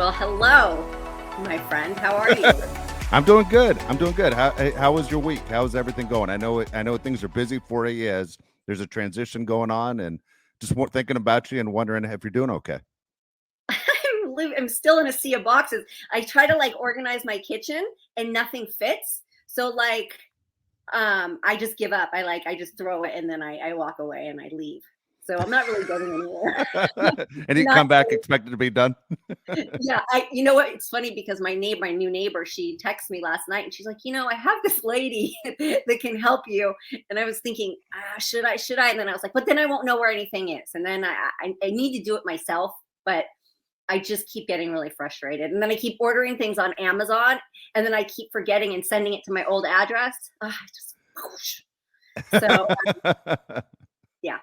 Well, hello, my friend. How are you? I'm doing good. How was your week? How's everything going? I know things are busy for you as there's a transition going on, and just thinking about you and wondering if you're doing okay. I'm still in a sea of boxes. I try to organize my kitchen and nothing fits. So I just give up. I just throw it and then I walk away and I leave. So I'm not really getting anywhere. And you come back expected to be done. Yeah, you know what? It's funny because my new neighbor, she texted me last night and she's like, I have this lady that can help you. And I was thinking, should I? And then I was like, but then I won't know where anything is. And then I need to do it myself, but I just keep getting really frustrated. And then I keep ordering things on Amazon and then I keep forgetting and sending it to my old address. So yeah.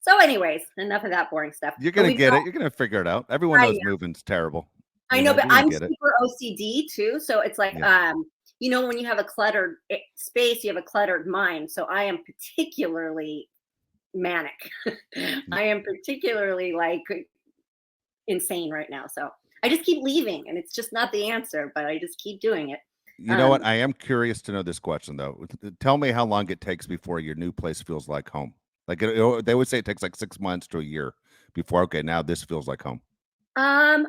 So anyways, enough of that boring stuff. You're going to get it. You're going to figure it out. Everyone knows moving's terrible. I know, but I'm super OCD too. So it's like, when you have a cluttered space, you have a cluttered mind. So I am particularly manic. I am particularly insane right now. So I just keep leaving and it's just not the answer, but I just keep doing it. You know what? I am curious to know this question though. Tell me how long it takes before your new place feels like home. They would say it takes 6 months to a year before, okay, now this feels like home. I'm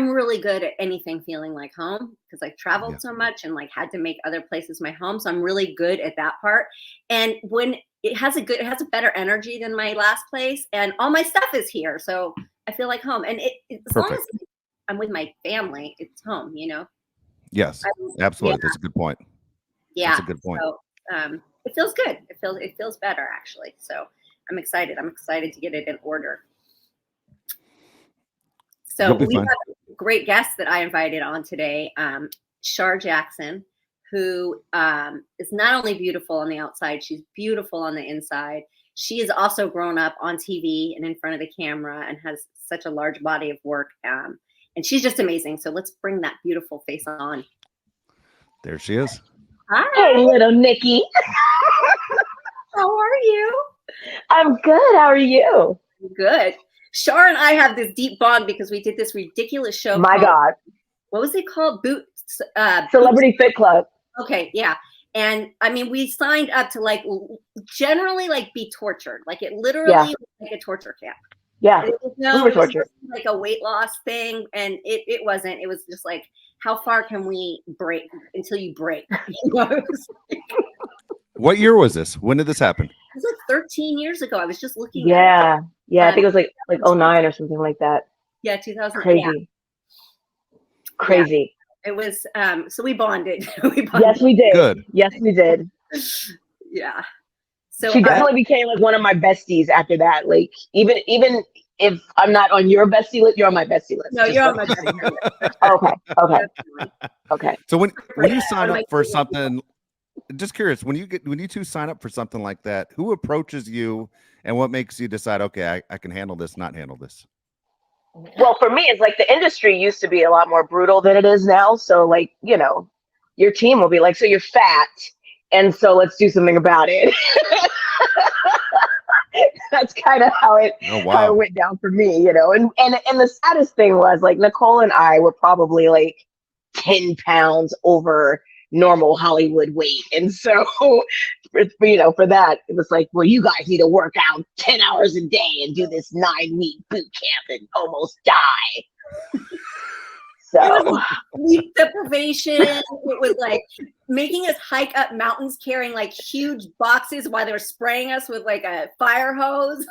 really good at anything feeling like home because I've traveled so much and had to make other places my home. So I'm really good at that part. And when it has a better energy than my last place and all my stuff is here. So I feel like home. And as long as I'm with my family, it's home, Yes, absolutely. That's a good point. Yeah. That's a good point. So, it feels good. It feels better actually. So I'm excited. I'm excited to get it in order. So we have a great guest that I invited on today, Shar Jackson, who is not only beautiful on the outside, she's beautiful on the inside. She has also grown up on TV and in front of the camera and has such a large body of work. And she's just amazing. So let's bring that beautiful face on. There she is. Hi. Hey, little Nikki. How are you? I'm good. How are you? Good. Shar and I have this deep bond because we did this ridiculous show. My God. What was it called? Celebrity Fit Club. Okay, yeah. And I mean, we signed up to generally be tortured. It literally was like a torture camp. Yeah. We were tortured. Like a weight loss thing. And it wasn't. It was just how far can we break until you break? What year was this? When did this happen? It was 13 years ago. I was just looking at it. Yeah, I think it was like 09 or something like that. Yeah, 2000. Crazy. Yeah. It was so we bonded. Yes, we did. Good. Yes, we did. Yeah. So she definitely became one of my besties after that. Even if I'm not on your bestie list, you're on my bestie list. No, you're on my bestie list. Okay. So when you sign up for something, just curious, when you two sign up for something like that, who approaches you and what makes you decide, okay, I can handle this, not handle this? Well, for me, it's the industry used to be a lot more brutal than it is now. So your team will be so you're fat. And so let's do something about it. That's kind of how it went down for me, And the saddest thing was Nicole and I were probably 10 pounds over normal Hollywood weight. And so, for that, it was well, you guys need to work out 10 hours a day and do this 9-week boot camp and almost die. So sleep deprivation. It was making us hike up mountains carrying huge boxes while they were spraying us with a fire hose.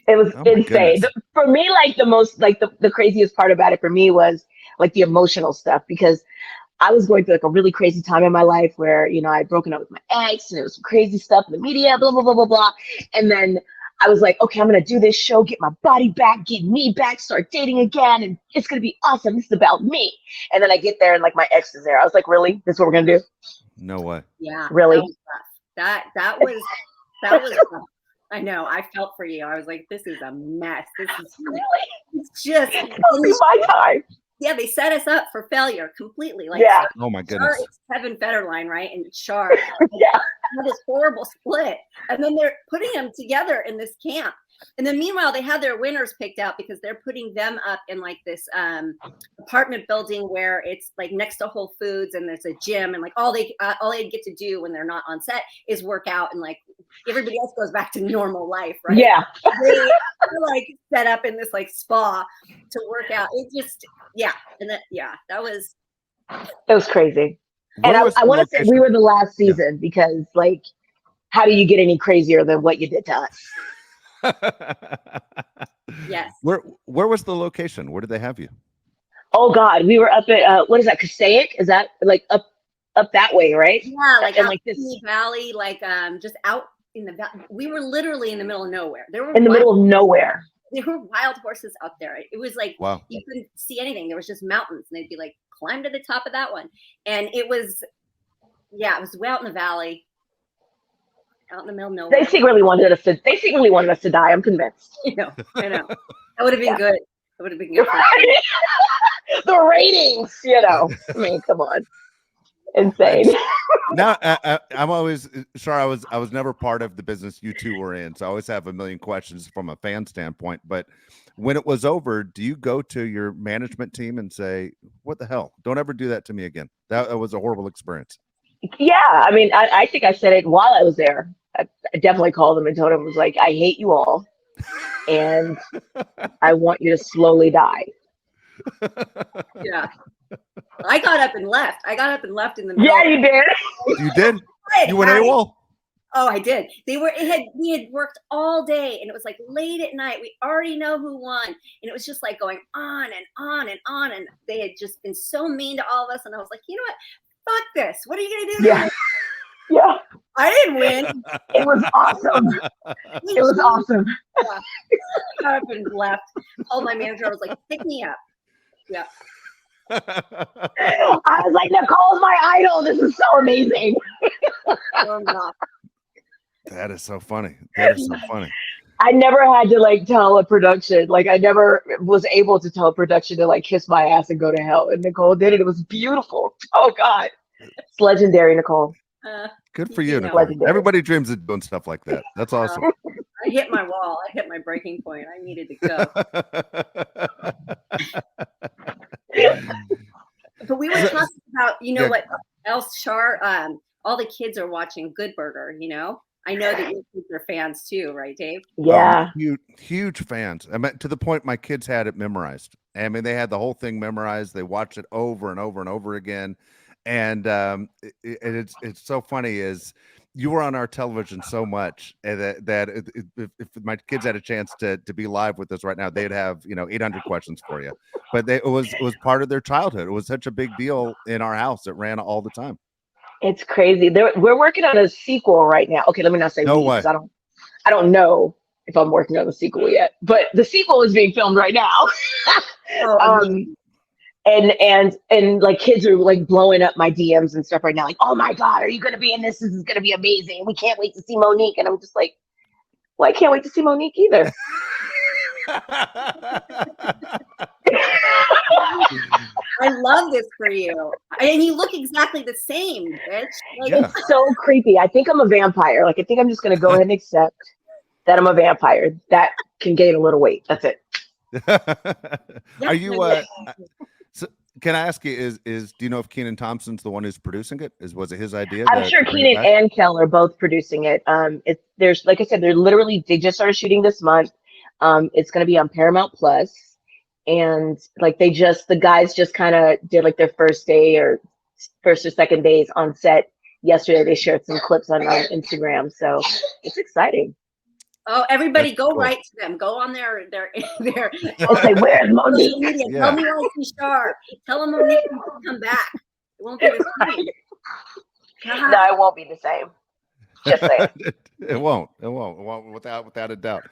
It was insane. For me, the most the craziest part about it for me was the emotional stuff, because I was going through a really crazy time in my life where, I'd broken up with my ex and there was some crazy stuff in the media, blah, blah, blah, blah, blah. And then I was okay, I'm going to do this show, get my body back, get me back, start dating again. And it's going to be awesome. This is about me. And then I get there and my ex is there. I was really? This is what we're going to do? No way. Yeah. Really? That was rough. I know. I felt for you. I was this is a mess. This is really? It's just it'll be my time. Yeah, they set us up for failure completely. Oh my goodness. Shar, it's Kevin Federline, right? And Shar had this horrible split. And then they're putting them together in this camp. And then meanwhile, they had their winners picked out because they're putting them up in like this apartment building where it's like next to Whole Foods and there's a gym, and like all they get to do when they're not on set is work out, and like everybody else goes back to normal life, right? Yeah. They're like set up in this like spa to work out. It just, yeah. And that was crazy. And I want to say we were the last season because like, how do you get any crazier than what you did to us? Yes. Where was the location? Where did they have you? Oh God, we were up at what is that? Passaic? Is that like up that way, right? Yeah, like in like this valley, like just out in the valley. We were literally in the middle of nowhere. There were in the middle of nowhere. There were wild horses out there. It was like, wow. You couldn't see anything. There was just mountains, and they'd be like, climb to the top of that one. And it was way out in the valley. Out in the middle of nowhere. They secretly wanted us to die. I'm convinced. I know. That would have been good. It would have been good. The ratings, I mean, come on. Insane. Now, I'm always Shar. I was never part of the business you two were in, so I always have a million questions from a fan standpoint. But when it was over, do you go to your management team and say, "What the hell? Don't ever do that to me again. That was a horrible experience." Yeah, I mean, I think I said it while I was there. I definitely called them and told them, was like, I hate you all, and I want you to slowly die. Yeah. I got up and left. In the middle. Yeah, you did. You did? You went AWOL? Oh, I did. We had worked all day, and it was like late at night. We already know who won. And it was just like going on and on and on. And they had just been so mean to all of us. And I was like, you know what? Fuck this. What are you going to do? Yeah. Yeah. I didn't win. It was awesome. It was awesome. Yeah. I got up and left. Called my manager. I was like, pick me up. Yeah. I was like, Nicole's my idol. This is so amazing. That is so funny. That is so funny. I never had to like tell a production, like I never was able to tell a production to like kiss my ass and go to hell. And Nicole did it. It was beautiful. Oh God. It's legendary, Nicole. Good for you, Nicole. Everybody dreams of doing stuff like that. That's awesome. I hit my wall. I hit my breaking point. I needed to go. But we were talking about, what else, Shar? All the kids are watching Good Burger, I know that your kids are fans too, right, Dave? Yeah. Huge fans. I mean, to the point my kids had it memorized. I mean, they had the whole thing memorized. They watched it over and over and over again. And it's so funny is you were on our television so much that if my kids had a chance to be live with us right now, they'd have 800 questions for you. But it was part of their childhood. It was such a big deal in our house. It ran all the time. It's crazy. We're working on a sequel right now. Okay, let me not say no way. I don't know if I'm working on the sequel yet, but the sequel is being filmed right now. And like kids are like blowing up my DMs and stuff right now. Like, oh my God, are you going to be in this? This is going to be amazing. We can't wait to see Monique. And I'm just like, well, I can't wait to see Monique either. I love this for you. And you look exactly the same, bitch. Like, yeah. It's so creepy. I think I'm a vampire. Like, I think I'm just going to go ahead and accept that I'm a vampire that can gain a little weight. That's it. Are you so can I ask you is do you know if Kenan Thompson's the one who's producing it? Was it his idea? I'm sure Kenan and Kel are both producing it. There's like I said, they just started shooting this month. It's going to be on Paramount Plus, and like the guys just kind of did like their first or second days on set yesterday. They shared some clips on Instagram, so it's exciting. Oh, everybody, go right to them. Go on their say, where's Monique? Yeah. Tell me why she's Shar. Tell them Monique can come back. It won't be the same. No, it won't be the same. Just saying. It won't without a doubt.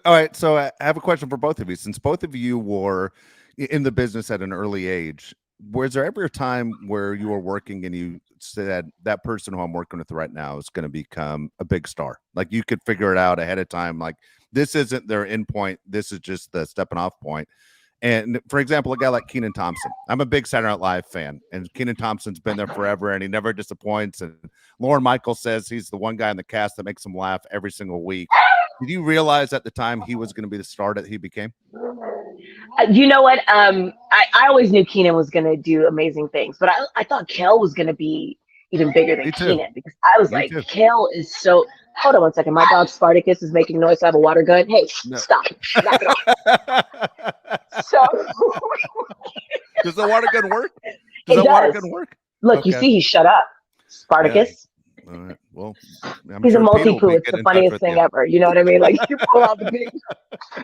All right, so I have a question for both of you. Since both of you were in the business at an early age, was there ever a time where you were working and you said that person who I'm working with right now is going to become a big star? Like you could figure it out ahead of time. Like this isn't their end point. This is just the stepping off point. And for example, a guy like Kenan Thompson, I'm a big Saturday Night Live fan, and Kenan Thompson's been there forever and he never disappoints. And Lorne Michaels says he's the one guy in the cast that makes him laugh every single week. Did you realize at the time he was going to be the star that he became? You know what? I always knew Keenan was going to do amazing things, but I thought Kel was going to be even bigger than Keenan, because I was like, Kel is so. Hold on one second. My dog Spartacus is making noise. I have a water gun. Hey, stop. Knock it off. So. Does the water gun work? Does the water gun work? Look, you see, he shut up. Spartacus. Yeah. All right. Well, he's a multi-poo. It's the funniest thing ever. You know what I mean? Like, you pull out the big,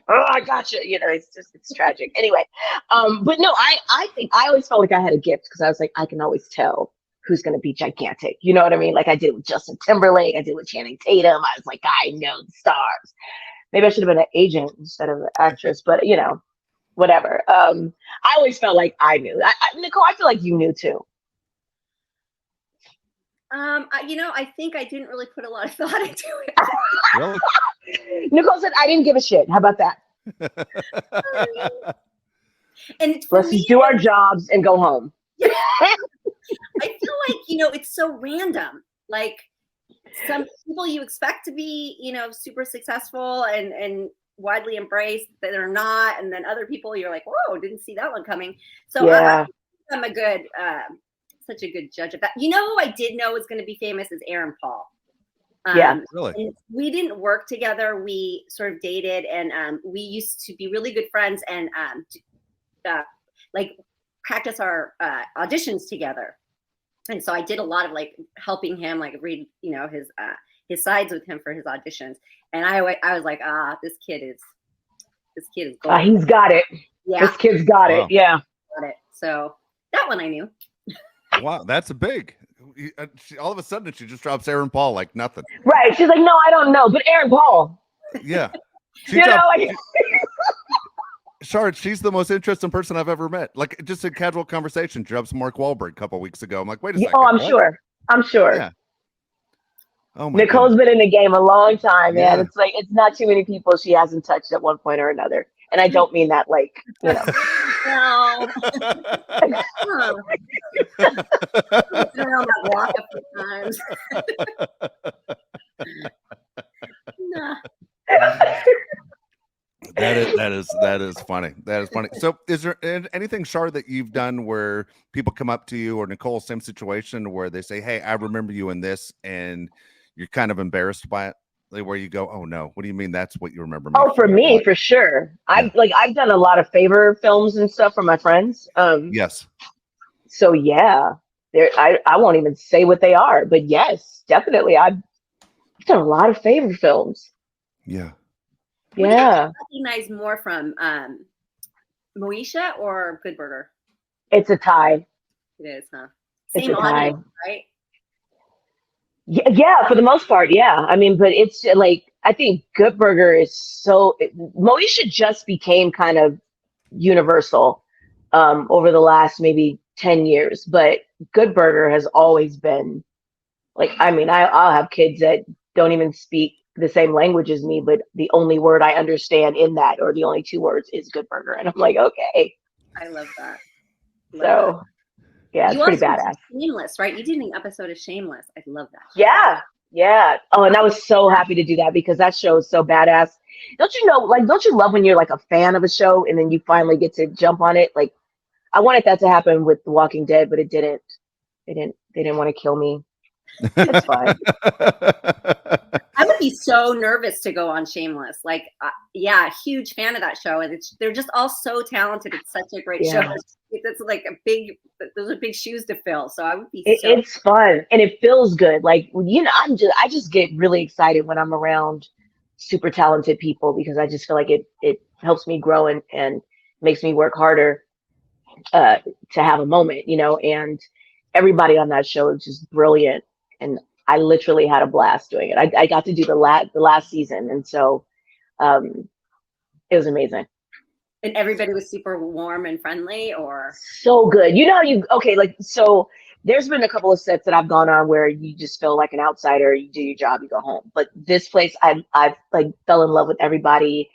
oh, I got you. You know, it's tragic. Anyway, but no, I think I always felt like I had a gift, because I was like, I can always tell who's going to be gigantic. You know what I mean? Like I did with Justin Timberlake. I did with Channing Tatum. I was like, I know the stars. Maybe I should have been an agent instead of an actress, but you know, whatever. I always felt like I knew. Nicole, I feel like you knew too. I think I didn't really put a lot of thought into it. Really? Nicole said, I didn't give a shit. How about that? And let's just do our jobs and go home. I feel like, it's so random. Like some people you expect to be, super successful and widely embraced, that are not. And then other people you're like, whoa, didn't see that one coming. So yeah. I'm a good, such a good judge of that. Who I did know was going to be famous is Aaron Paul. Really? And we didn't work together. We sort of dated, and we used to be really good friends, and practice our auditions together. And so I did a lot of helping him read his sides with him for his auditions. And I was like, this kid is gold. He's got it. Yeah, this kid's got it. Yeah, got it. So that one I knew. Wow, that's a big. All of a sudden, she just drops Aaron Paul like nothing. Right? She's like, no, I don't know, but Aaron Paul. Yeah. Shar, she's the most interesting person I've ever met. Like, just a casual conversation. Drops Mark Wahlberg a couple weeks ago. I'm like, wait a second. Oh, I'm sure. Yeah. Oh my Nicole's been in the game a long time, man. Yeah. It's like, it's not too many people she hasn't touched at one point or another. And I don't mean that No. Around that walk a few times. Nah. That is funny. That is funny. So is there anything, Shar, that you've done where people come up to you, or Nicole, same situation, where they say, hey, I remember you in this, and you're kind of embarrassed by it? Like, where you go, oh no, what do you mean that's what you remember me? Oh, for me, for sure. I've done a lot of favor films and stuff for my friends. Yes. So yeah, I won't even say what they are, but yes, definitely. I've done a lot of favor films. Yeah. Yeah. Recognize more from Moesha or Good Burger? It's a tie. It is, huh? Same audience, right? Yeah, for the most part, yeah. I mean, but it's like, I think Good Burger is Moesha just became kind of universal over the last maybe 10 years, but Good Burger has always been like, I mean, I'll have kids that don't even speak the same language as me, but the only word I understand in that, or the only two words, is Good Burger. And I'm like, okay. I love that. So yeah, it's pretty badass. Shameless, right? You did an episode of Shameless. I love that. Yeah. Oh, and I was so happy to do that, because that show is so badass. Don't you love when you're like a fan of a show and then you finally get to jump on it? Like, I wanted that to happen with The Walking Dead, but it didn't. They didn't want to kill me. That's fine. I would be so nervous to go on Shameless. Like, huge fan of that show, and they're just all so talented. It's such a great show. It's like those are big shoes to fill. So I would be. It's fun, and it feels good. Like, I just get really excited when I'm around super talented people, because I just feel like it helps me grow and makes me work harder to have a moment, and everybody on that show is just brilliant. And I literally had a blast doing it. I got to do the last season. And so it was amazing. And everybody was super warm and friendly, or? So good. So there's been a couple of sets that I've gone on where you just feel like an outsider. You do your job, you go home. But this place, I've fell in love with everybody.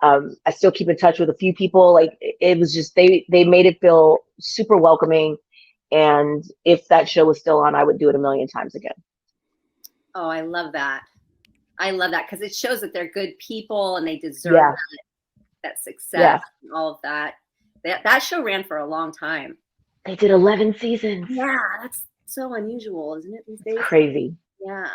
I still keep in touch with a few people. Like, it was just, they made it feel super welcoming. And if that show was still on, I would do it a million times again. Oh, I love that. I love that because it shows that they're good people and they deserve Yeah. that success Yeah. and all of that. That show ran for a long time. They did 11 seasons. Yeah, that's so unusual, isn't it, these days? Crazy. Yeah.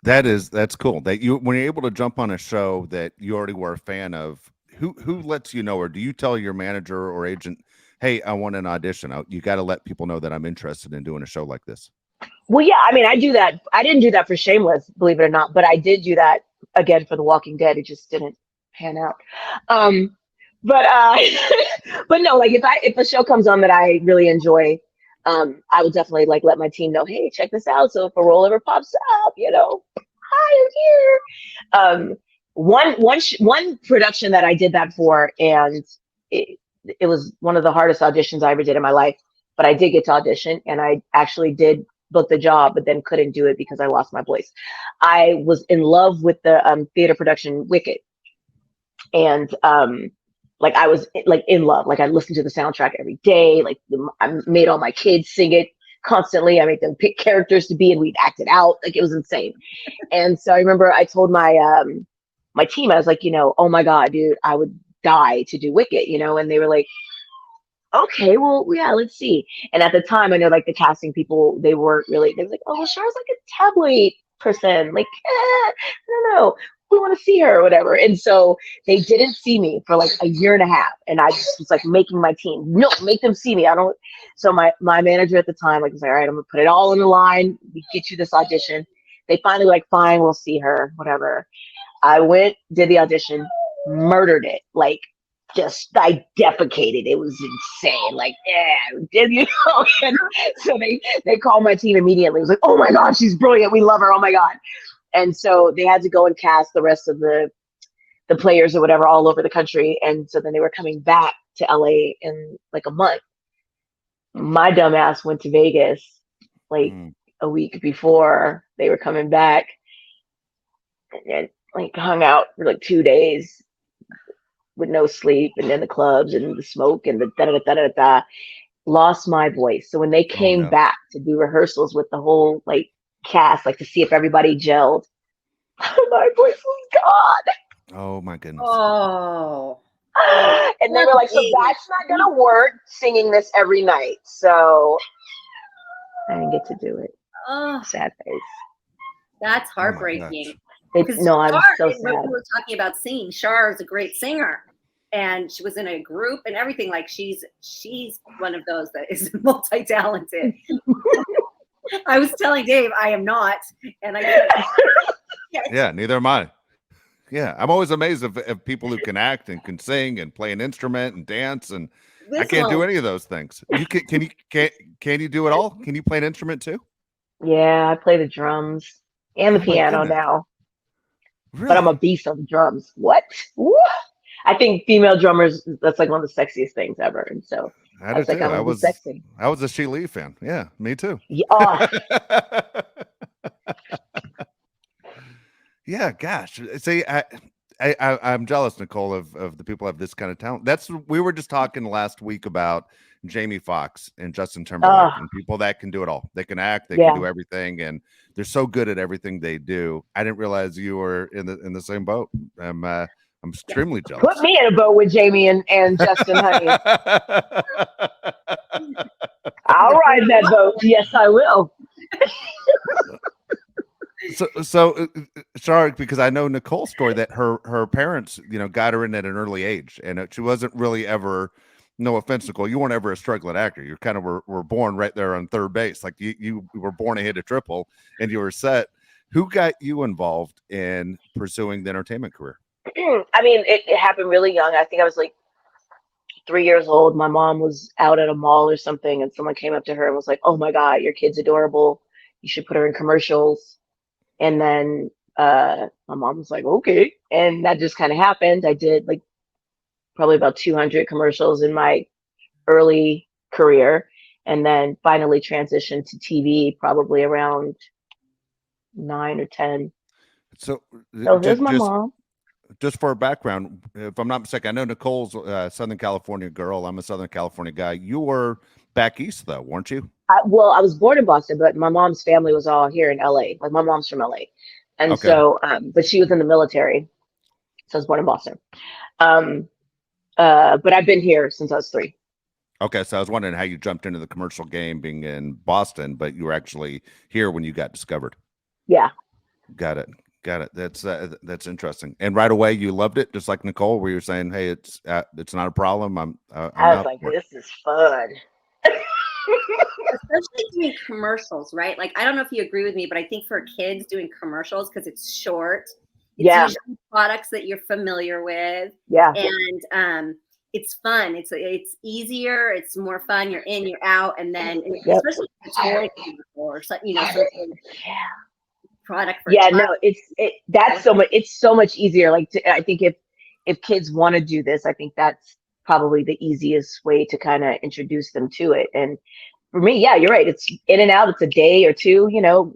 That's cool. That you when you're able to jump on a show that you already were a fan of, who lets you know, or do you tell your manager or agent, hey, I want an audition? You got to let people know that I'm interested in doing a show like this. Well, yeah, I mean, I do that. I didn't do that for Shameless, believe it or not, but I did do that again for The Walking Dead. It just didn't pan out. But but no, like if a show comes on that I really enjoy, I will definitely like let my team know, hey, check this out. So if a role ever pops up, you know, hi, I'm here. One production that I did that for, and it was one of the hardest auditions I ever did in my life, but I did get to audition, and I actually did book the job, but then couldn't do it because I lost my voice. I was in love with the theater production Wicked, and like I was like in love. Like I listened to the soundtrack every day. Like I made all my kids sing it constantly. I made them pick characters to be, and we'd act it out. Like it was insane. And so I remember I told my my team, I was like, you know, oh my God, dude, I would die to do Wicked, you know, and they were like, okay, well, yeah, let's see. And at the time, I know like the casting people, they were like, oh, well, Char's like a tabloid person. Like, I don't know. We want to see her or whatever. And so they didn't see me for like a year and a half. And I just was like making my team, no, make them see me. I don't. So my manager at the time, like, was like, all right, I'm going to put it all on the line. We get you this audition. They finally like, fine, we'll see her, whatever. I went, did the audition, murdered it. Like, just I defecated. It was insane. Like, yeah, you know. And so they called my team immediately. It was like, oh my God, she's brilliant. We love her. Oh my God. And so they had to go and cast the rest of the players or whatever all over the country. And so then they were coming back to LA in like a month. My dumb ass went to Vegas like a week before they were coming back, and like hung out for like 2 days with no sleep, and then the clubs and the smoke and the da-da-da-da-da-da. Lost my voice. So when they came back to do rehearsals with the whole like cast, like to see if everybody gelled, my voice was gone. Oh my goodness. Oh. And they were like, so that's not gonna work singing this every night. So I didn't get to do it. Oh, sad face. That's heartbreaking. No, I'm so sad. We were talking about singing. Shar is a great singer, and she was in a group and everything. Like she's one of those that is multi-talented. I was telling Dave I am not, and yeah, neither am I. Yeah, I'm always amazed of people who can act and can sing and play an instrument and dance, and I can't do any of those things. You can you do it all? Can you play an instrument too? Yeah, I play the drums and the piano now. Really? But I'm a beast on the drums. What? Woo! I think female drummers, that's like one of the sexiest things ever. And so I was sexy. I was a She Lee fan. Yeah, me too. Yeah. Yeah, gosh. See, I'm jealous, Nicole, of the people who have this kind of talent. We were just talking last week about Jamie Foxx and Justin Timberlake and people that can do it all. They can act, they can do everything, and they're so good at everything they do. I didn't realize you were in the same boat. I'm extremely jealous. Put me in a boat with Jamie and Justin, honey. I'll ride that boat. Yes, I will. So Shar, because I know Nicole's story that her parents, got her in at an early age, and she wasn't really ever. No offense, Nicole, you weren't ever a struggling actor. You kind of were born right there on third base. Like you were born to hit a triple, and you were set. Who got you involved in pursuing the entertainment career? I mean, it happened really young. I think I was like 3 years old. My mom was out at a mall or something, and someone came up to her and was like, "Oh my God, your kid's adorable. You should put her in commercials." And then my mom was like, "Okay," and that just kind of happened. I did like probably about 200 commercials in my early career, and then finally transitioned to TV probably around 9 or 10. So here's my mom. Just for a background, if I'm not mistaken, I know Nicole's a Southern California girl. I'm a Southern California guy. You were back east, though, weren't you? Well, I was born in Boston, but my mom's family was all here in LA. Like my mom's from LA. And Okay. so, but she was in the military. So I was born in Boston. Um, but I've been here since I was 3. Okay, so I was wondering how you jumped into the commercial game being in Boston, but you were actually here when you got discovered. Yeah. Got it. Got it. That's interesting. And right away, you loved it, just like Nicole, where you're saying, "Hey, it's not a problem. I'm I was out like, for it." this is fun. Especially doing commercials, right? Like, I don't know if you agree with me, but I think for kids doing commercials, because it's short, it's Yeah. usually products that you're familiar with, Yeah. and it's fun. It's easier. It's more fun. You're in, you're out, and then Yep. especially if it's a toy commercial or something, something product for a Yeah, child. no, it's so much easier. Like I think if kids want to do this, I think that's probably the easiest way to kind of introduce them to it. And for me, yeah, you're right. It's in and out. It's a day or two,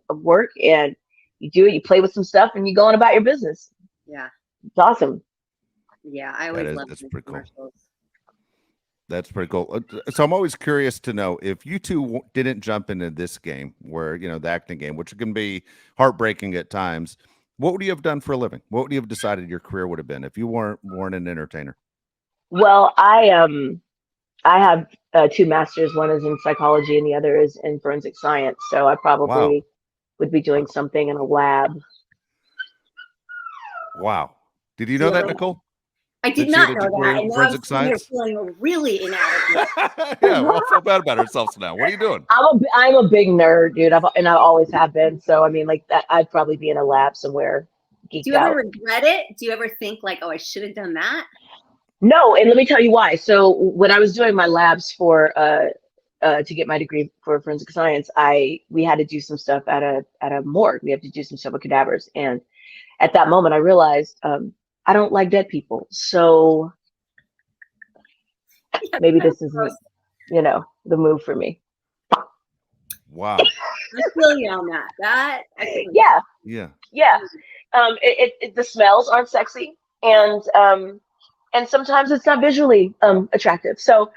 of work, and you do it. You play with some stuff, and you go on about your business. Yeah, It's awesome. yeah. I always love That's doing pretty cool. commercials. That's pretty cool. So I'm always curious to know if you two didn't jump into this game, where the acting game, which can be heartbreaking at times. What would you have done for a living? What would you have decided your career would have been if you weren't an entertainer? Well, I have 2 masters. One is in psychology, and the other is in forensic science. So I Wow. probably would be doing something in a lab. Wow. Did you know that, Nicole? I did That she had not a know degree that, in and now I'm forensic sitting here science? feeling really inadequate. Yeah, well, feel bad about ourselves now. What are you doing? I'm a big nerd, dude. I always have been. So I mean, like that, I'd probably be in a lab somewhere, Do geeked you ever out. regret it? Do you ever think like, oh, I should have done that? No, and let me tell you why. So when I was doing my labs for to get my degree for forensic science, we had to do some stuff at a morgue. We had to do some stuff with cadavers, and at that moment, I realized I don't like dead people. So Yeah, maybe that's this isn't, gross. the move for me. Wow. I feel you on that. Yeah, Yeah. yeah. The smells aren't sexy, and sometimes it's not visually attractive. So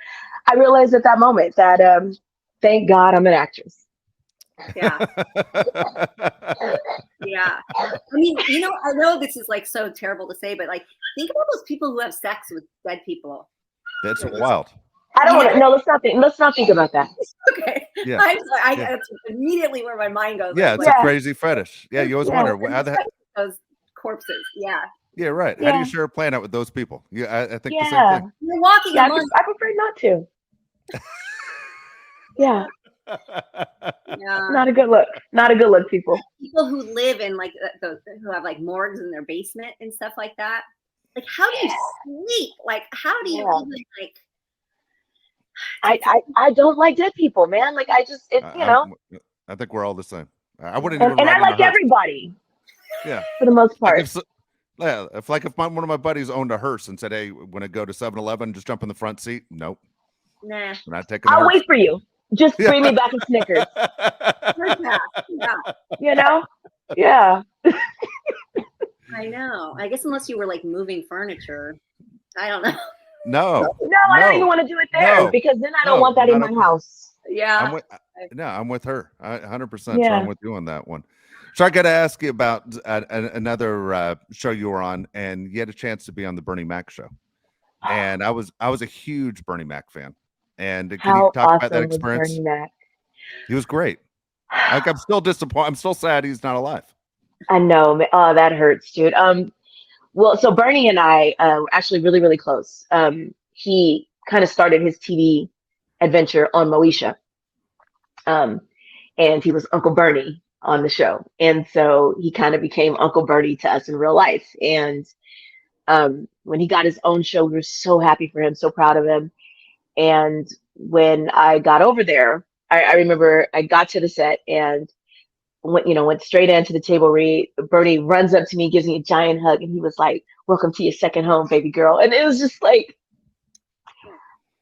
I realized at that moment that thank God I'm an actress. Yeah. Yeah. I mean, I know this is like so terrible to say, but like, think about those people who have sex with dead people. That's wild. I don't want to. No, let's not think about that. Okay. Yeah. I'm sorry. That's immediately where my mind goes. Yeah, it's like, a crazy fetish. Yeah, you always wonder how those corpses. Yeah. Yeah, right. How do you share a planet with those people? Yeah, I think the same thing. You're walking Yeah, among. I prefer not to. Yeah. Yeah. Not a good look. Not a good look, people. People who live in like who have like morgues in their basement and stuff like that. Like, how do you sleep? Like, how do you even like? I don't like dead people, man. Like I just I think we're all the same. I wouldn't even. And I ride in a like hearse. everybody. Yeah. For the most part. If one of my buddies owned a hearse and said, "Hey, when I go to 7-Eleven, just jump in the front seat." Nope. Nah. We're not taking. I'll wait for you. Just bring me back a Snickers. Yeah. Yeah. I know. I guess unless you were like moving furniture, I don't know. No, I don't even want to do it there because then I don't want that in my house. Yeah. I'm with her 100%. So Yeah. I'm with you on that one. So I got to ask you about another show you were on, and you had a chance to be on the Bernie Mac show. And I was a huge Bernie Mac fan. And can you talk about that experience? Bernie Mac? He was great. Like, I'm still disappointed. I'm still sad he's not alive. I know. Oh, that hurts, dude. Well, so Bernie and I were actually really, really close. He kind of started his TV adventure on Moesha. And he was Uncle Bernie on the show. And so he kind of became Uncle Bernie to us in real life. And when he got his own show, we were so happy for him, so proud of him. And when I got over there, I remember I got to the set and went straight into the table read. Bernie runs up to me, gives me a giant hug, and he was like, "Welcome to your second home, baby girl." And it was just like,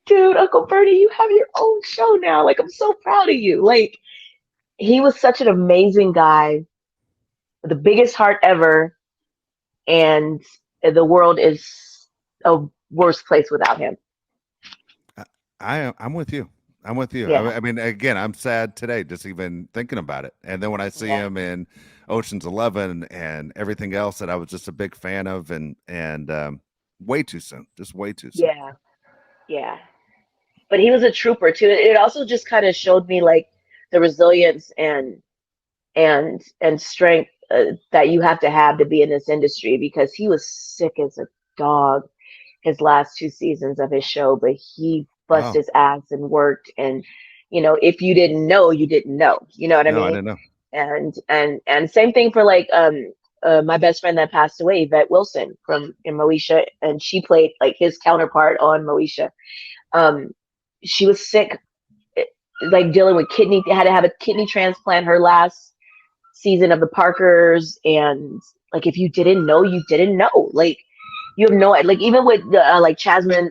dude, Uncle Bernie, you have your own show now. Like, I'm so proud of you. Like, he was such an amazing guy, the biggest heart ever. And the world is a worse place without him. I'm with you. I'm with you. Yeah. I mean, again, I'm sad today just even thinking about it. And then when I see him in Ocean's 11 and everything else that I was just a big fan of, and way too soon, just way too soon. Yeah. Yeah. But he was a trooper too. It also just kind of showed me like the resilience and strength that you have to be in this industry, because he was sick as a dog his last 2 seasons of his show, but he bust Wow. his ass and worked. And if you didn't know, you didn't know. You know what I No, I mean? didn't know. And same thing for like my best friend that passed away, Yvette Wilson in Moesha, and she played like his counterpart on Moesha. She was sick, like dealing with had to have a kidney transplant her last season of the Parkers. And like, if you didn't know, you didn't know. Like, you have no, like, even with like Chasman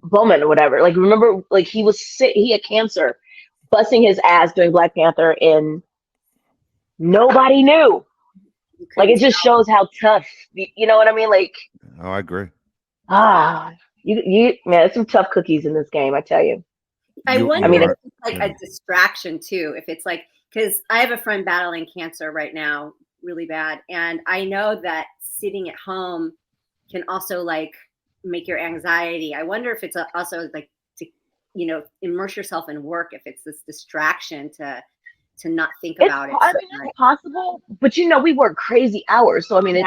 Bowman or whatever, like, remember, like, he was sick, he had cancer, busting his ass doing Black Panther, and nobody knew. Like, it just shows how tough, you know what I mean? Like, Oh, I agree. you man, there's some tough cookies in this game, I tell you. I wonder mean, if it's like a distraction too. If it's like, because I have a friend battling cancer right now, really bad, and I know that sitting at home can also like make your anxiety. I wonder if it's also like to immerse yourself in work. If it's this distraction to not think about it. I mean, it's possible, but we work crazy hours, so I mean,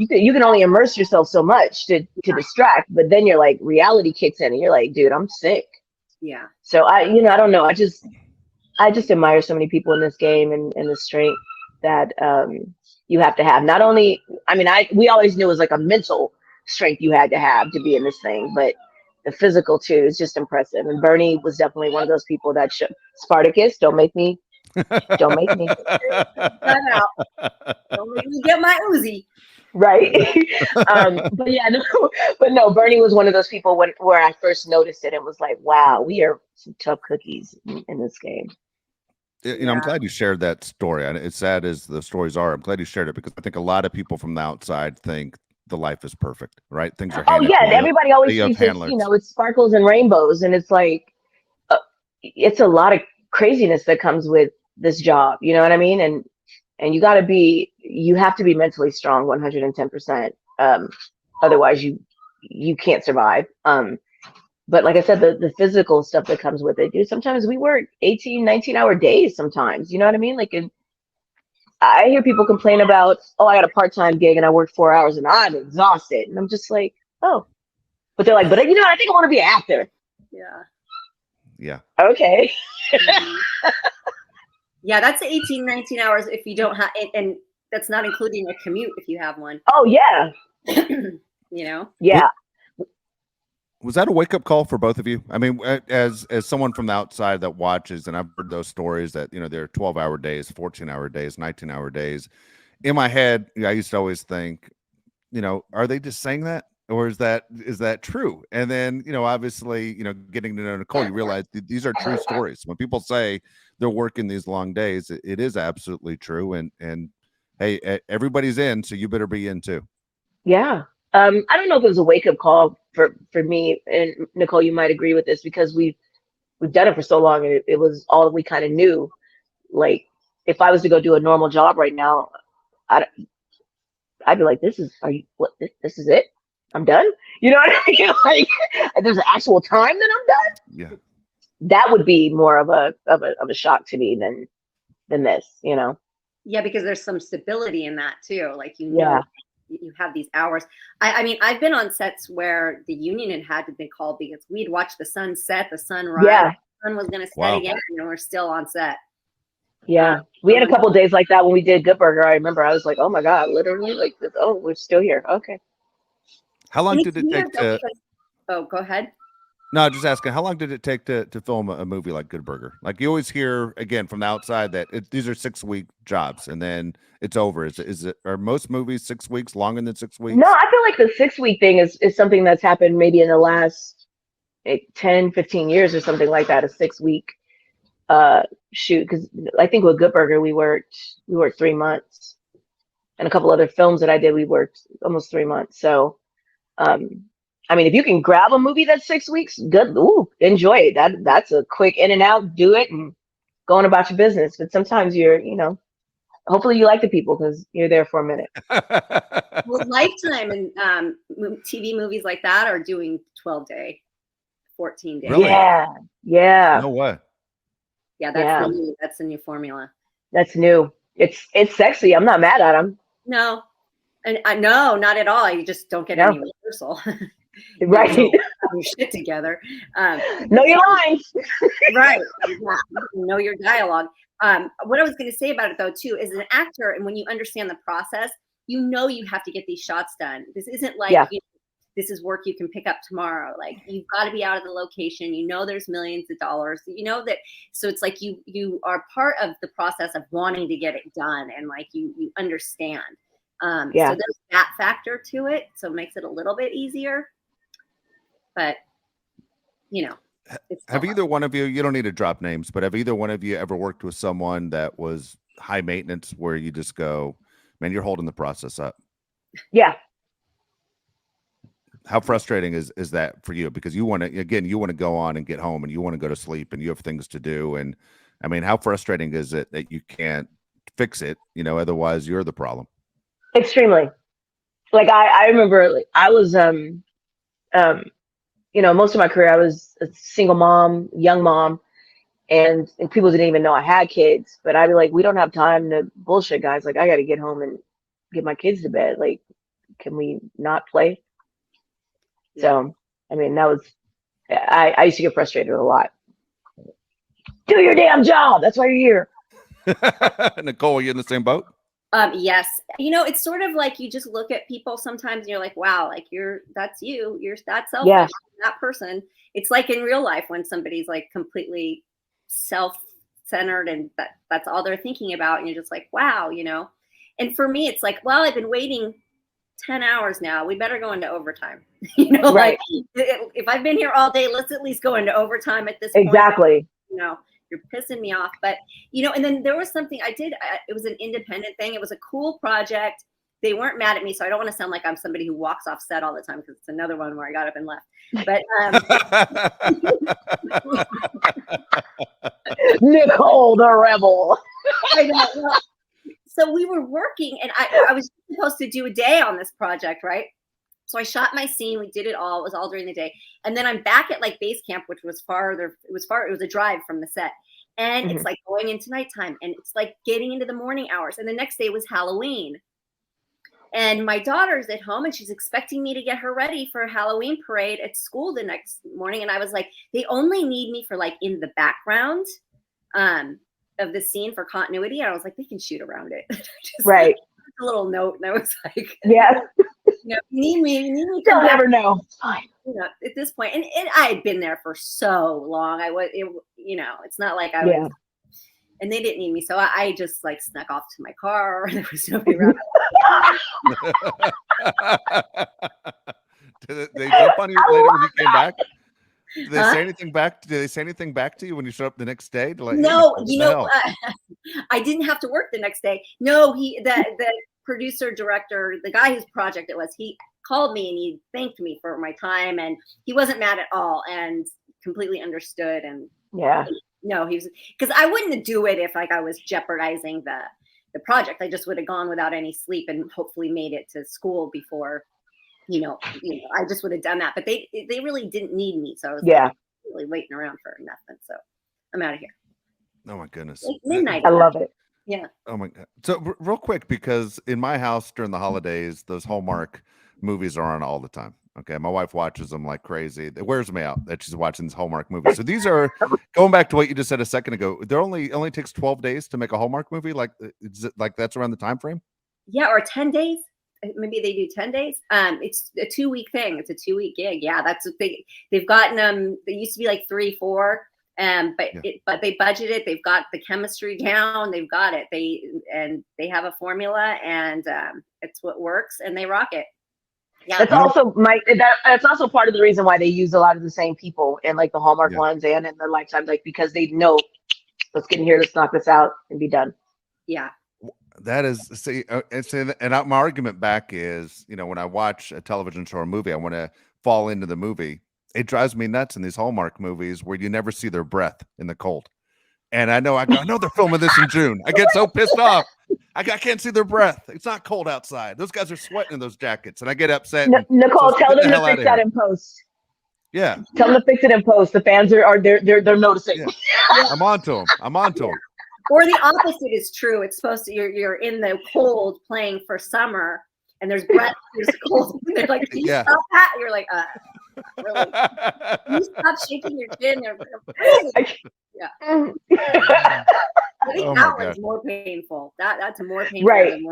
you can only immerse yourself so much to distract, but then you're like, reality kicks in, and you're like, dude, I'm sick. Yeah. So I don't know. I just admire so many people in this game, and the strength that you have to have. Not only, I mean, we always knew it was like a mental strength you had to have to be in this thing, but the physical too is just impressive. And Bernie was definitely one of those people that Spartacus, don't make me. Don't make me get my Uzi. Right. But yeah, no, Bernie was one of those people where I first noticed it and was like, wow, we are some tough cookies in this game. I'm glad you shared that story. And as sad as the stories are, I'm glad you shared it, because I think a lot of people from the outside think the life is perfect, right? Things are handed to you. Everybody always thinks it's sparkles and rainbows, and it's like it's a lot of craziness that comes with this job. You know what I mean? And you have to be mentally strong 110%. Otherwise you can't survive. But like I said, the physical stuff that comes with it, dude, sometimes we work 18, 19-hour days sometimes, you know what I mean? Like, I hear people complain about, oh, I got a part-time gig and I work 4 hours and I'm exhausted. And I'm just like, oh. But they're like, but I think I want to be an actor. Yeah. Yeah. Okay. Yeah, that's 18, 19 hours if you don't have, and that's not including a commute if you have one. Oh, yeah. Yeah. Was that a wake-up call for both of you? I mean, as someone from the outside that watches, and I've heard those stories that, there are 12-hour days, 14-hour days, 19-hour days. In my head, I used to always think, are they just saying that? Or is that true? And then, obviously, getting to know Nicole, you realize these are true stories. When people say they're working these long days, it is absolutely true. And hey, everybody's in, so you better be in too. Yeah. I don't know if it was a wake-up call for me, and Nicole, you might agree with this, because we've done it for so long, and it was all we kind of knew. Like, if I was to go do a normal job right now, I'd be like, this is it? I'm done? You know what I mean? Like, there's an actual time that I'm done? Yeah. That would be more of a shock to me than this, Yeah, because there's some stability in that too. Like, you have these hours. I mean, I've been on sets where the union had to be called because we'd watch the sun set, the sun rise. Yeah. The sun was going to set again, and we're still on set. Yeah. We had a couple of days like that when we did Good Burger. I remember I was like, oh my God, literally, like, oh, we're still here. Okay. How long did it take to... Oh, go ahead. No, just asking, how long did it take to film a movie like Good Burger? Like, you always hear, again, from the outside that these are 6-week jobs and then it's over. Are most movies 6 weeks, longer than 6 weeks? No, I feel like the 6-week thing is something that's happened maybe in the last 10, 15 years or something like that, a 6-week shoot. Because I think with Good Burger, we worked 3 months. And a couple other films that I did, we worked almost 3 months. So, I mean, if you can grab a movie that's 6 weeks, good. Ooh, enjoy it. That's a quick in and out. Do it and go on about your business. But sometimes hopefully you like the people because you're there for a minute. Well, Lifetime and TV movies like that are doing 12-day, 14-day. Really? Yeah. No way. Yeah, that's the new formula. That's new. It's sexy. I'm not mad at them. No, and no, not at all. You just don't get any rehearsal. Right. You don't have your shit together. Know your lines. Right. Know your dialogue. What I was going to say about it though too is an actor, and when you understand the process, you have to get these shots done. This isn't like this is work you can pick up tomorrow. Like you've got to be out of the location. There's millions of dollars. That. So it's like you are part of the process of wanting to get it done, and like you understand. So there's that factor to it. So it makes it a little bit easier. But have either one of you don't need to drop names, but have either one of you ever worked with someone that was high maintenance where you just go, man, you're holding the process up? Yeah. How frustrating is that for you? Because you want to go on and get home and you want to go to sleep and you have things to do. And I mean, how frustrating is it that you can't fix it? Otherwise you're the problem. Extremely. Like I remember I was, most of my career, I was a single mom, young mom, and people didn't even know I had kids. But I'd be like, we don't have time to bullshit, guys. Like, I got to get home and get my kids to bed. Like, can we not play? Yeah. So, I mean, I used to get frustrated a lot. Do your damn job. That's why you're here. Nicole, are you in the same boat? Yes. It's sort of like you just look at people sometimes and you're like, wow, like that's you. You're that selfish, that person. It's like in real life when somebody's like completely self-centered and that's all they're thinking about. And you're just like, wow, And for me, it's like, well, I've been waiting 10 hours now. We better go into overtime. Right. Like if I've been here all day, let's at least go into overtime at this point. Exactly. You're pissing me off. But, and then there was something I did. It was an independent thing. It was a cool project. They weren't mad at me. So I don't want to sound like I'm somebody who walks off set all the time because it's another one where I got up and left. But Nicole, the rebel. I know. Well, so we were working and I was supposed to do a day on this project, right? So I shot my scene. We did it all. It was all during the day. And then I'm back at like base camp, which was farther. It was a drive from the set. And it's like going into nighttime and it's like getting into the morning hours. And the next day was Halloween. And my daughter's at home and she's expecting me to get her ready for a Halloween parade at school the next morning. And I was like, they only need me for like in the background of the scene for continuity. And I was like, they can shoot around it. Right. Like, a little note. And I was like, yeah. You need me. Don't ever know. It's fine. At this point, and I had been there for so long. It's not like I was, and they didn't need me, so I just like snuck off to my car. There was nobody around. Did they jump on you later when you came back? Did they say anything back? Did they say anything back to you when you showed up the next day? No, I didn't have to work the next day. No, the producer, director, the guy whose project it was, he called me and he thanked me for my time and he wasn't mad at all and completely understood. And no, he was, because I wouldn't do it if like I was jeopardizing the project. I just would have gone without any sleep and hopefully made it to school before, I just would have done that. But they really didn't need me. So I was like, really waiting around for nothing. So I'm out of here. Oh my goodness. Like midnight. I love it. Yeah. Oh my God. So real quick, because in my house during the holidays, those Hallmark movies are on all the time. Okay. My wife watches them like crazy. It wears me out that she's watching these Hallmark movies. So these are going back to what you just said a second ago. There only takes 12 days to make a Hallmark movie. Like, is it like that's around the time frame? Yeah. Or 10 days. Maybe they do 10 days. It's a 2-week thing. It's a 2-week gig. Yeah. That's what they've gotten they used to be like 3, 4. But they budgeted. They've got the chemistry down. They've got it. They have a formula, and it's what works, and they rock it. Yeah, that's also that's also part of the reason why they use a lot of the same people in like the Hallmark ones and in the Lifetime, like because they know, let's get in here, let's knock this out and be done. Yeah. That is, and my argument back is, when I watch a television show or movie, I want to fall into the movie. It drives me nuts in these Hallmark movies where you never see their breath in the cold. And I know they're filming this in June. I get so pissed off. I can't see their breath. It's not cold outside. Those guys are sweating in those jackets, and I get upset. Nicole, so tell them to fix that in post. Yeah. Tell them to fix it in post. The fans they're noticing. Yeah. I'm on to them. Or the opposite is true. It's supposed to you're in the cold playing for summer, and there's breath. There's cold. And they're like, "Can you stop that?" You're like, really? Can you stop shaking your chin? Yeah. I think that one's more painful. That's more painful than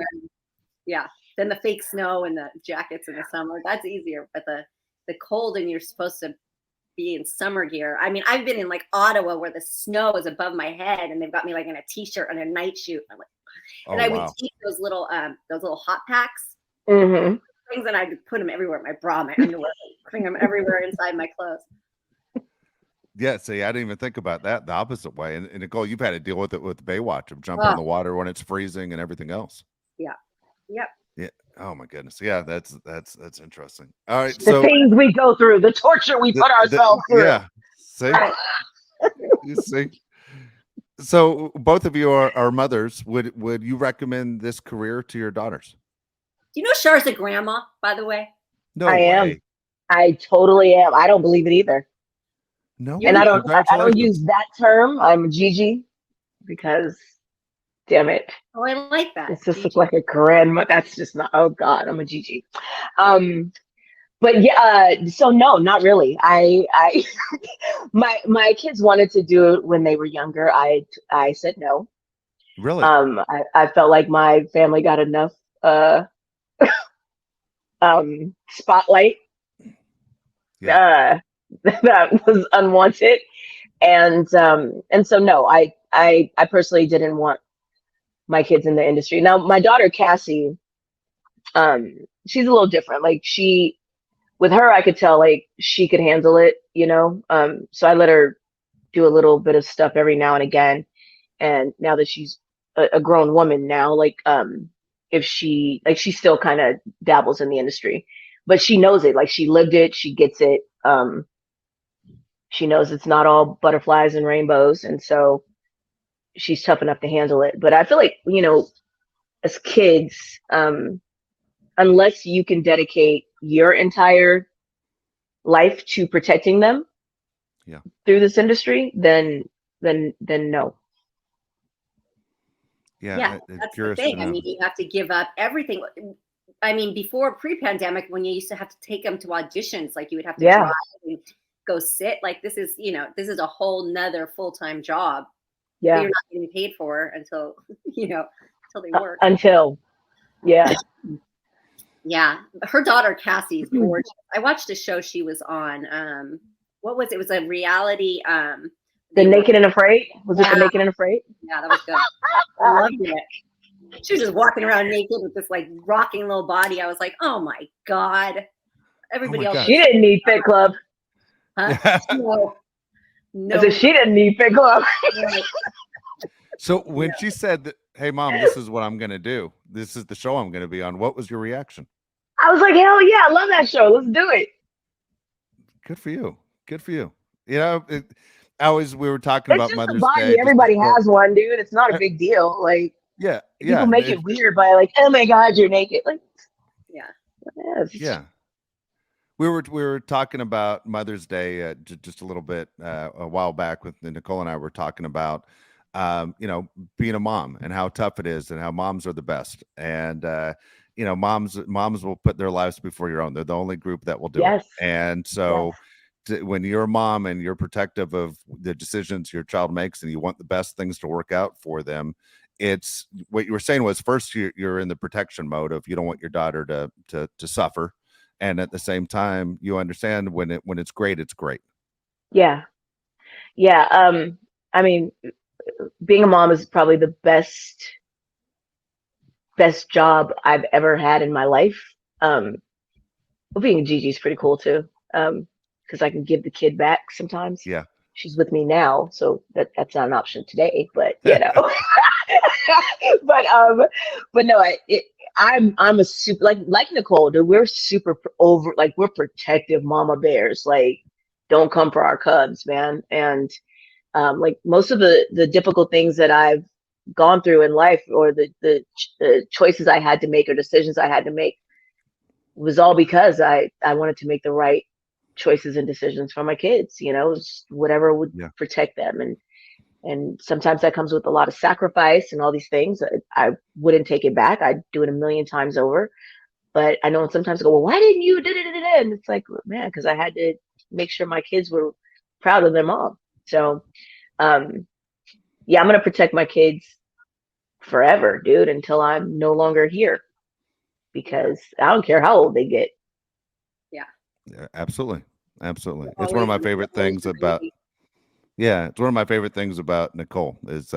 than the fake snow and the jackets in the summer. That's easier, but the cold and you're supposed to be in summer gear. I mean, I've been in like Ottawa where the snow is above my head, and they've got me like in a t-shirt and a night shoot. I'm like, I would take those little hot packs, things, and I'd put them everywhere. My bra, my underwear, bring them everywhere inside my clothes. Yeah, see, I didn't even think about that the opposite way. And Nicole, you've had to deal with it with Baywatch of jumping in the water when it's freezing and everything else. Yeah. Yep. Yeah. Oh my goodness. Yeah, that's interesting. All right. The things we go through, the torture we put ourselves through. Yeah. See? You see? So both of you are mothers. Would you recommend this career to your daughters? Do you know Shar's a grandma, by the way? No, I way. am. I totally am. I don't believe it either. No, and I don't use that term. I'm a Gigi because, damn it. Oh, I like that. It's just like a grandma. That's just not. Oh God, I'm a Gigi. But yeah. So no, not really. I my kids wanted to do it when they were younger. I said no. Really? I felt like my family got enough spotlight. Yeah. That was unwanted, and so no, I personally didn't want my kids in the industry. Now my daughter Cassie, she's a little different. Like with her, I could tell like she could handle it, so I let her do a little bit of stuff every now and again. And now that she's a grown woman now, like if she still kind of dabbles in the industry, but she knows it. Like she lived it, she gets it. She knows it's not all butterflies and rainbows, and so she's tough enough to handle it. But I feel like, as kids, unless you can dedicate your entire life to protecting them through this industry, then no. Yeah, that's the thing. I mean, you have to give up everything. I mean, before pre-pandemic, when you used to have to take them to auditions, like you would have to drive and go sit. Like this is a whole nother full-time job. Yeah, you're not getting paid for until until they work. Yeah. Her daughter Cassie is gorgeous. I watched a show she was on. What was it? It was a reality. The Naked and Afraid. Was it The Naked and Afraid? Yeah, that was good. I loved it. She was just walking around naked with this like rocking little body. I was like, oh my God. Everybody else. She didn't need Fit Club. Huh? No. So she didn't need Fit Club. So when she said that, hey Mom, this is what I'm gonna do. This is the show I'm gonna be on. What was your reaction? I was like, hell yeah, I love that show. Let's do it. Good for you. Good for you. We were talking about Mother's Day. Everybody has one, dude. It's not a big deal. Like, people make it weird by like, oh my God, you're naked. Like, yeah. We were talking about Mother's Day just a little bit a while back with Nicole and I were talking about being a mom and how tough it is and how moms are the best. And moms will put their lives before your own. They're the only group that will do it. And so when you're a mom and you're protective of the decisions your child makes and you want the best things to work out for them, it's what you were saying was first you're in the protection mode of you don't want your daughter to suffer, and at the same time you understand when it's great, it's great. I mean, being a mom is probably the best job I've ever had in my life. Being a Gigi is pretty cool too. Because I can give the kid back sometimes. Yeah. She's with me now, so that's not an option today, but but no, I'm a super like Nicole, dude. We're super we're protective mama bears. Like, don't come for our cubs, man. And like most of the difficult things that I've gone through in life, or the choices I had to make or decisions I had to make, was all because I wanted to make the right choices and decisions for my kids. Whatever would protect them, and sometimes that comes with a lot of sacrifice and all these things. I wouldn't take it back. I'd do it a million times over. But I know sometimes I go, well, why didn't you? And it's like, man, because I had to make sure my kids were proud of their mom. So, I'm going to protect my kids forever, dude, until I'm no longer here, because I don't care how old they get. Yeah, absolutely. It's one of my favorite things about. Yeah, it's one of my favorite things about Nicole is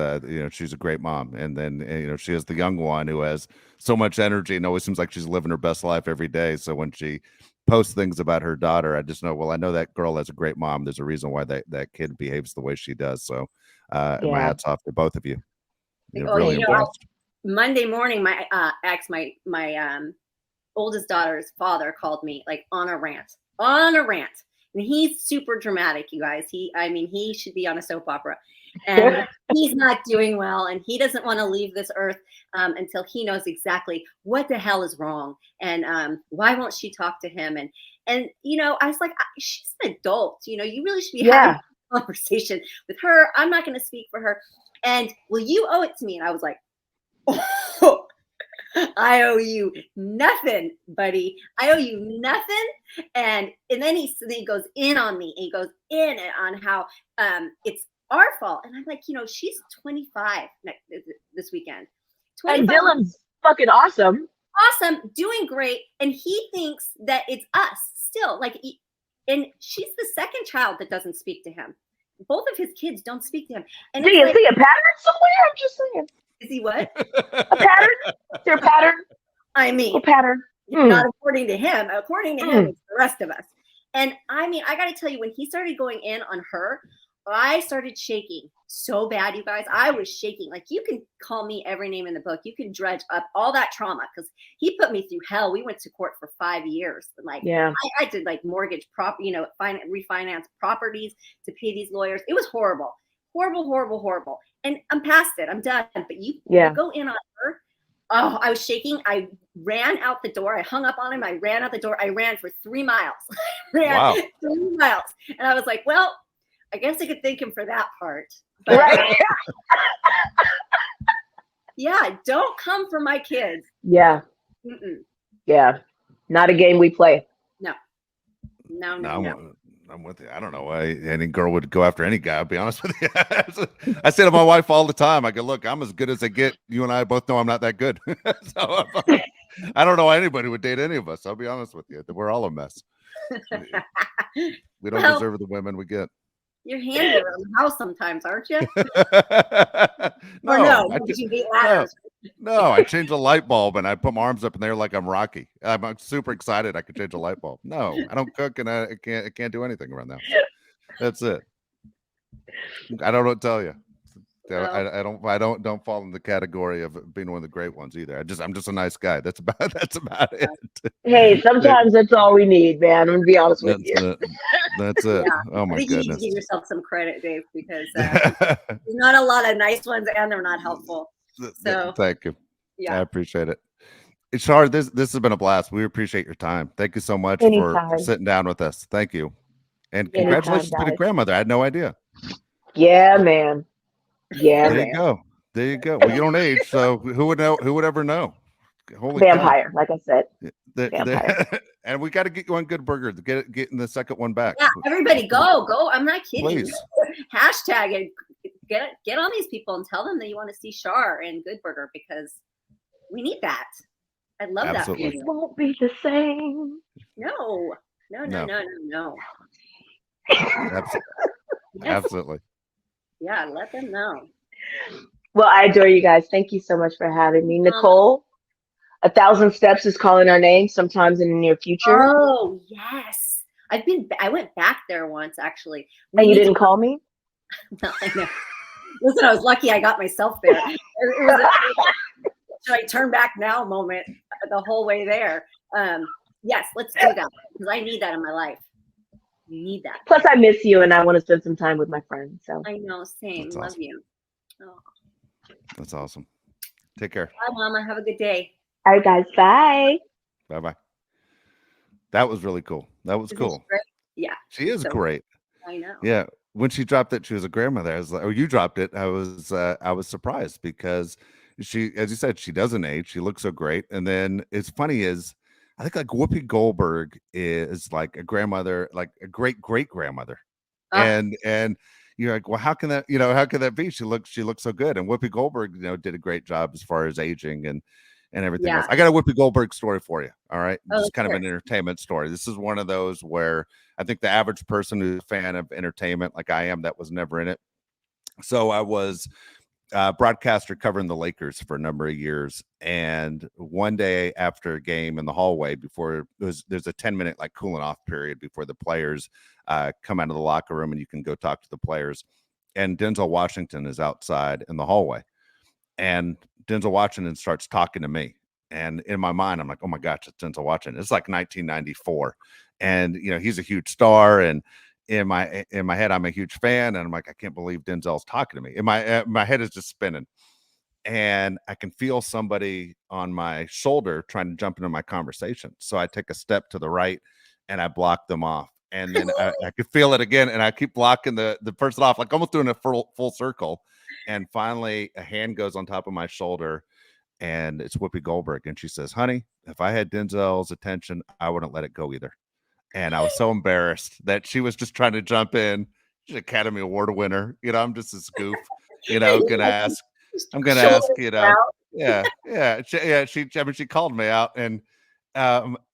she's a great mom, and then she has the young one who has so much energy and always seems like she's living her best life every day. So when she posts things about her daughter, I just know, well, I know that girl has a great mom. There's a reason why that kid behaves the way she does. So my hats off to both of you. Really impressed. Monday morning, my oldest daughter's father called me like on a rant. And he's super dramatic, you guys. He should be on a soap opera. And he's not doing well. And he doesn't want to leave this earth until he knows exactly what the hell is wrong. And why won't she talk to him? And I was like, she's an adult. You really should be having a conversation with her. I'm not going to speak for her. And will you owe it to me? And I was like, oh, I owe you nothing, buddy. I owe you nothing. And then he goes in on me. And he goes in on how it's our fault. And I'm like, she's 25 this weekend. 25. And Dylan's fucking awesome. Awesome, doing great. And he thinks that it's us still. And she's the second child that doesn't speak to him. Both of his kids don't speak to him. And do you see a pattern somewhere? I'm just saying. Is he what? A pattern? Is there a pattern? A pattern. Not according to him. According to him, it's the rest of us. And I got to tell you, when he started going in on her, I started shaking so bad, you guys. I was shaking. Like, you can call me every name in the book. You can dredge up all that trauma, because he put me through hell. We went to court for 5 years. And I did mortgage refinance properties to pay these lawyers. It was horrible. Horrible. And I'm past it. I'm done. But you go in on her. Oh, I was shaking. I ran out the door. I hung up on him. I ran out the door. I ran for 3 miles. 3 miles. And I was like, well, I guess I could thank him for that part. But, right. Don't come for my kids. Yeah. Mm-mm. Yeah. Not a game we play. No. I'm with you. I don't know why any girl would go after any guy. I'll be honest with you. I say to my wife all the time, I go, look, I'm as good as I get. You and I both know I'm not that good. So I don't know why anybody would date any of us. I'll be honest with you. We're all a mess. We don't deserve the women we get. You're handy around the house sometimes, aren't you? No, you beat ladders? No, I change a light bulb and I put my arms up in there like I'm Rocky. I'm super excited I could change a light bulb. No, I don't cook and I can't do anything around the house. That's it. I don't know what to tell you. I don't fall in the category of being one of the great ones either. I'm just a nice guy. That's about it. Hey, sometimes that's all we need, man. I'm gonna be honest with you. That's it. Yeah. Oh my goodness. You need to give yourself some credit, Dave, because there's not a lot of nice ones and they're not helpful. So thank you. Yeah, I appreciate it. Shar, this has been a blast. We appreciate your time. Thank you so much for sitting down with us. Thank you. And congratulations to the grandmother. I had no idea. Yeah, man. Yeah, there you go. Well, you don't age, so who would know? Who would ever know? Holy vampire, cow. Like I said. Vampire. And we got to get you on Good Burger to get in the second one back. Yeah, everybody go. I'm not kidding. Please. Hashtag it. Get on these people and tell them that you want to see Shar and Good Burger, because we need that. I love that. It won't be the same. No. Absolutely. Yeah, let them know. Well, I adore you guys. Thank you so much for having me. Nicole, 1,000 Steps is calling our name sometimes in the near future. Oh, yes. I went back there once, actually. And you didn't call me? No, I know. Listen, I was lucky I got myself there. It was a should I turn back now moment. the whole way there. Yes, let's do that because I need that in my life. You need that. Plus, I miss you, and I want to spend some time with my friends. So I know, same. That's Love awesome. you. Oh. That's awesome. Take care. Bye, Mama. Have a good day. all right, guys, bye. Bye-bye. That was really cool. That was Isn't cool. she great? Yeah. She is So great. I know. Yeah. When she dropped it, she was a grandmother. I was like, oh, you dropped it. I was surprised because she, as you said, she doesn't age. She looks so great. And then it's funny is I think like Whoopi Goldberg is like a grandmother, like a great great grandmother. And you're like, well, how can that, how can that be? She looks so good. And Whoopi Goldberg, did a great job as far as aging and everything else. Yeah. I got a Whoopi Goldberg story for you. All right. Oh, Just kind of sure. an entertainment story. This is one of those where I think the average person who's a fan of entertainment, like I am, that was never in it. So I was a broadcaster covering the Lakers for a number of years. And one day after a game in the hallway, before there's a 10-minute like cooling off period before the players come out of the locker room and you can go talk to the players. And Denzel Washington is outside in the hallway. And Denzel Washington starts talking to me. And in my mind, I'm like, oh my gosh, it's Denzel Washington. It's like 1994. And, he's a huge star. And in my head, I'm a huge fan. And I'm like, I can't believe Denzel's talking to me. My head is just spinning. And I can feel somebody on my shoulder trying to jump into my conversation. So I take a step to the right and I block them off. And then I could feel it again. And I keep blocking the person off, like almost doing a full circle. And finally, a hand goes on top of my shoulder, and it's Whoopi Goldberg. And she says, honey, if I had Denzel's attention, I wouldn't let it go either. And I was so embarrassed that she was just trying to jump in. She's an Academy Award winner. I'm just a goof, gonna ask. I'm gonna ask, she called me out, and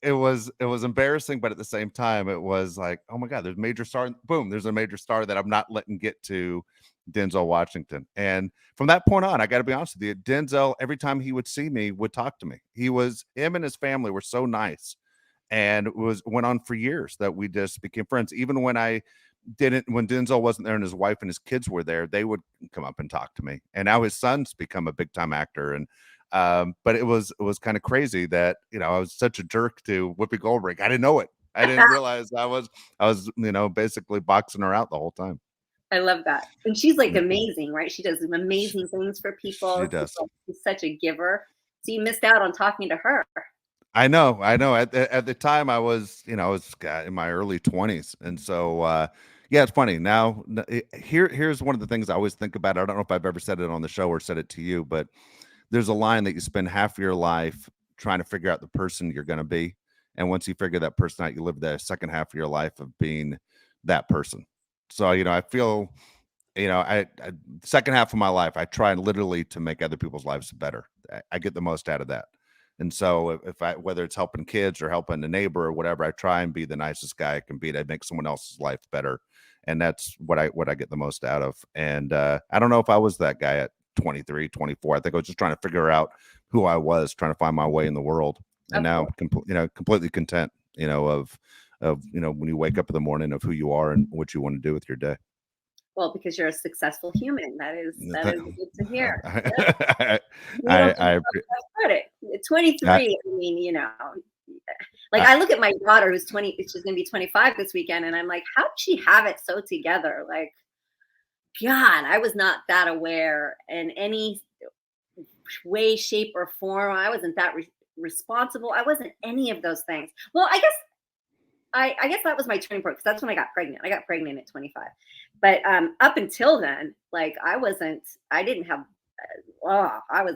it was embarrassing, but at the same time, it was like, oh my God, there's a major star. Boom, there's a major star that I'm not letting get to Denzel Washington. And from that point on, I got to be honest with you, Denzel, every time he would see me, would talk to me. Him and his family were so nice, and went on for years that we just became friends. Even when when Denzel wasn't there and his wife and his kids were there, they would come up and talk to me. And now his son's become a big time actor. And but it was kind of crazy that I was such a jerk to Whoopi Goldberg. I didn't know it. I didn't realize I was basically boxing her out the whole time. I love that. And she's like amazing, right? She does amazing things for people. She does. She's such a giver. So you missed out on talking to her. I know. At the time, I was in my early 20s, and so it's funny. Now, here's one of the things I always think about. I don't know if I've ever said it on the show or said it to you, but there's a line that you spend half your life trying to figure out the person you're going to be, and once you figure that person out, you live the second half of your life of being that person. So I feel I second half of my life, I try literally to make other people's lives better. I get the most out of that. And so whether it's helping kids or helping a neighbor or whatever, I try and be the nicest guy I can be to make someone else's life better. And that's what I get the most out of. And I don't know if I was that guy at 23, 24. I think I was just trying to figure out who I was, trying to find my way in the world. And now I'm completely content, of when you wake up in the morning, of who you are and what you want to do with your day. Well, because you're a successful human. That is good to hear. I credit. 23, I mean, like I look at my daughter who's 20, she's going to be 25 this weekend. And I'm like, how did she have it so together? Like, God, I was not that aware in any way, shape, or form. I wasn't that responsible. I wasn't any of those things. Well, I guess that was my turning point, because that's when I got pregnant. I got pregnant at 25. But up until then, like I was a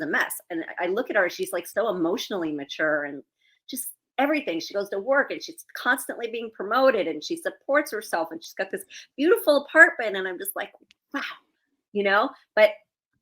mess. And I look at her, she's like so emotionally mature and just everything. She goes to work and she's constantly being promoted and she supports herself and she's got this beautiful apartment. And I'm just like, wow, but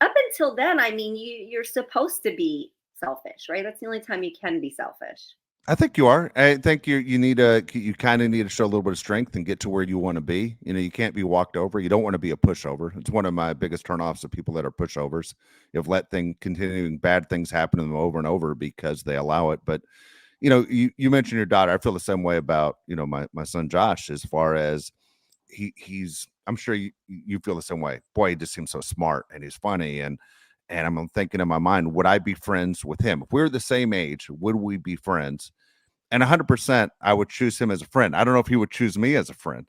up until then, I mean, you're supposed to be selfish, right? That's the only time you can be selfish. I think you are. I think you kind of need to show a little bit of strength and get to where you want to be. You can't be walked over. You don't want to be a pushover. It's one of my biggest turnoffs of people that are pushovers. You've let continuing bad things happen to them over and over because they allow it. But you mentioned your daughter. I feel the same way about my son Josh, as far as he's. I'm sure you feel the same way. Boy, he just seems so smart and he's funny, and And I'm thinking in my mind, would I be friends with him? If we're the same age, would we be friends? And 100%, I would choose him as a friend. I don't know if he would choose me as a friend,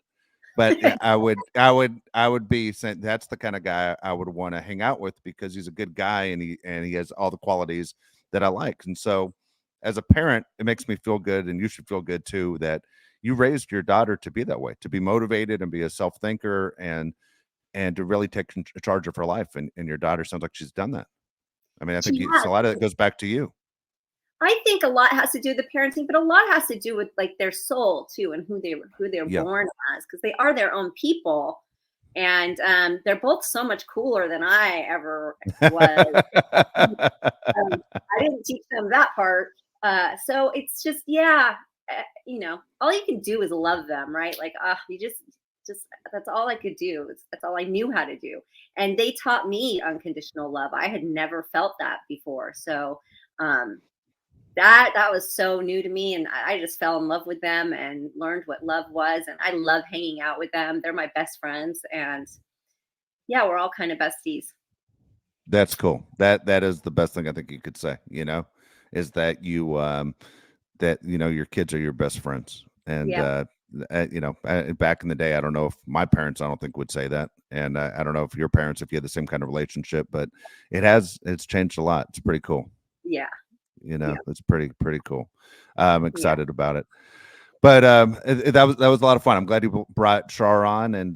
but yeah, I would be saying that's the kind of guy I would want to hang out with because he's a good guy and he has all the qualities that I like. And so, as a parent, it makes me feel good, and you should feel good too that you raised your daughter to be that way, to be motivated and be a self thinker and to really take charge of her life. And your daughter sounds like she's done that. I mean, I think She it's a has. lot of it goes back to you. I think a lot has to do with the parenting, but a lot has to do with like their soul too, and who they're Yeah. born as, because they are their own people, and they're both so much cooler than I ever was. I didn't teach them that part, so it's just all you can do is love them, right? Like, you just that's all I could do. That's all I knew how to do, and they taught me unconditional love. I had never felt that before, so. That was so new to me, and I just fell in love with them and learned what love was, and I love hanging out with them. They're my best friends, and yeah, we're all kind of besties. That's cool. That is the best thing I think you could say, is that your kids are your best friends. And Yeah, back in the day, I don't know if my parents, I don't think would say that. And I don't know if your parents, if you had the same kind of relationship, but it's changed a lot. It's pretty cool. yeah, yeah, It's pretty cool. I'm yeah. excited about it. But that was a lot of fun. I'm glad you brought Shar on, and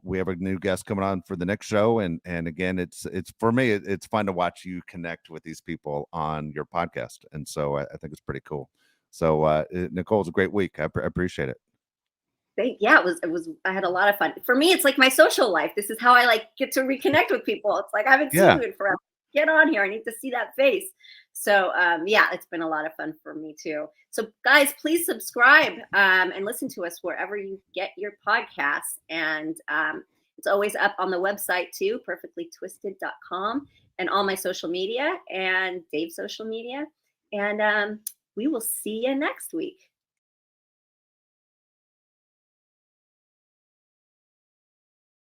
we have a new guest coming on for the next show. And again, it's for me, it's fun to watch you connect with these people on your podcast, and so I think it's pretty cool. So Nicole, it's a great week. I appreciate it. Yeah, it was. I had a lot of fun. For me, it's like my social life. This is how I like get to reconnect with people. It's like I haven't seen Yeah, you in forever. Get on here. I need to see that face. So yeah, it's been a lot of fun for me too. So guys, please subscribe and listen to us wherever you get your podcasts. And it's always up on the website too, perfectlytwisted.com, and all my social media and Dave's social media. And we will see you next week.